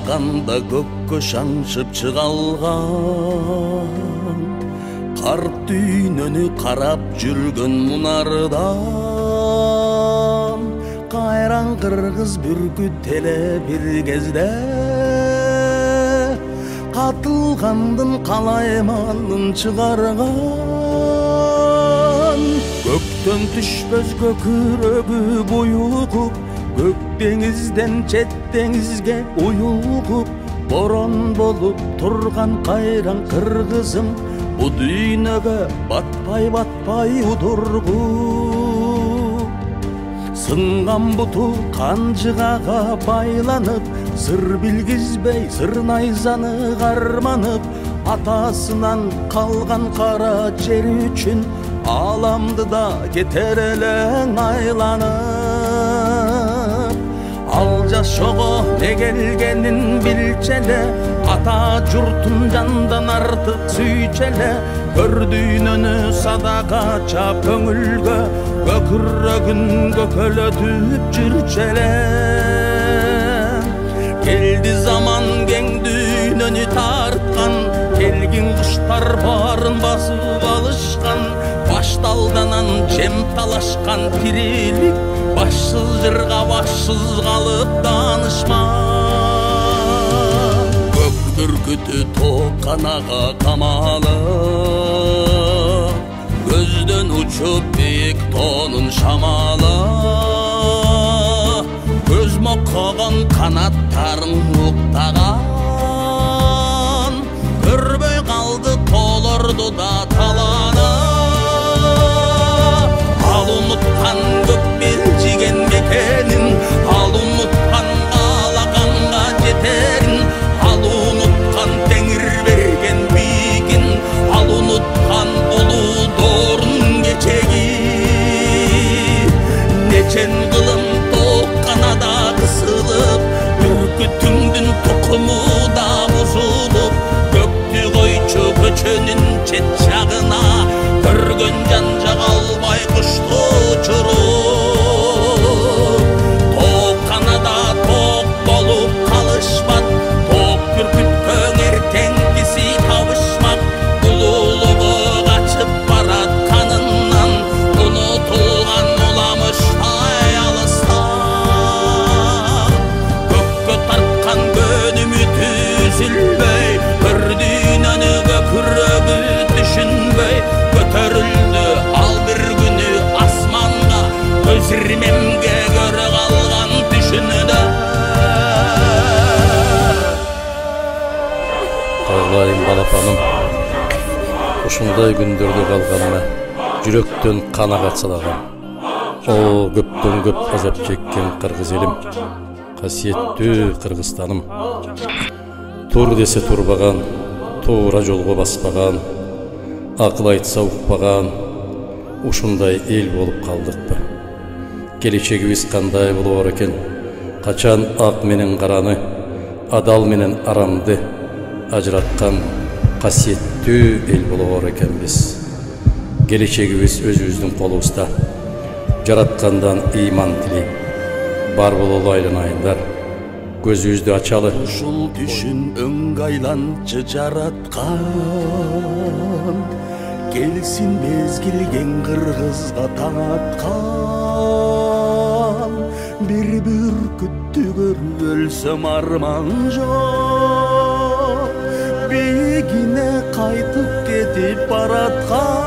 Талганда көккө шаңшып чыгалган карт дүйнөнү карап жүргөн мунардан кайран кыргыз бүркүт эле бир кезде катылгандын калайманын чыгарган көктөн түшпөс көкүрөгү буюгуп көк деңизден чет деңизге уюлгуп борон болуп турган кайран кыргызым бу дүйнөгө батпай удургуп сынган буту канжыгага байланып сыр билгизбей сыр найзаны карманып атасынан калган кара жер үчүн аламды да кетер элең айланып ал жашоого не келгенин билчеле ата журтун жандан артык сүйчеле көр дүйнөнү садакача көңүлгө көкүрөгүн көкөлөтүп жүрчеле келди заман кең дүйнөнү тарткан келгин куштар баарын басып алышкан башталданан жем талашкан тирилик башсыз жырга башсыз калып даанышман көк бүркүтү тоок канага камалып көздөн учуп бийик тоонун шамалы көз моккогон канаттарын уктаган көрбөй калды тоолорду да таланы ал унуткан көк белжиген мекенин ал унуткан каалаганга жетерин ал унуткан теңир берген бийигин ал унуткан улуу доорун кечегин нечен кылым тоок канада кысылып бүркүтүңдүн тукуму да бузулуп көктү койчу көчөнүн чет жагына көргөн жанжак албай кушту учуруп тоок канада тоок болуп калышмак тоок бүркүткөн эртеңкиси табышмак улуулугу качып баратканынан унутулган уламыштай алыста көккө тарткан көнүмүтү үзүлбөй көр дүйнөнү көкүрөгү түшүнбөй көтөрүлдү ал бир күнү асманга көз ирмемге көрө калган түшүнүдө Кайгылайым балапаным ушундай күндөрдө калганына жүрөктөн кан агатсалаган о көптөн көп азап чеккен кыргыз элим касиеттүү Кыргызстаным тур десе турбаган туура жолго баспаган акыл айтса укпаган ушундай эл болуп калдыкпы келечегибиз кандай болоор экен качан ак менен караны адал менен арамды ажыраткан касиеттүү эл болоор экенбиз келечегибиз өзүбүздүн колубузда жараткандан ыйман тилейм бар бололу айланайындар көзүбүздү ачалы ушул түшүн ыңгайланчы жараткан келсин мезгил кең кыргызга таң аткан бир бүркүттү көрүп өлсөм арман жок бийигине кайтып кетип бараткан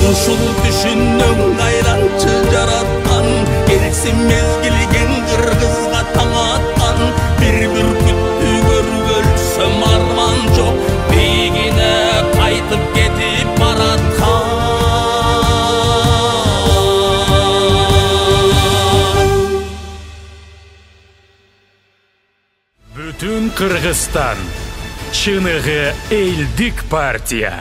ушул түшүн ыңгайланчы жараткан келсин мезгил кең кыргызга таң аткан бир бүркүттү көрүп өлсөм арман жок бийигине кайтып кетип бараткан Бүтүн Кыргызстан чыныгы элдик партия.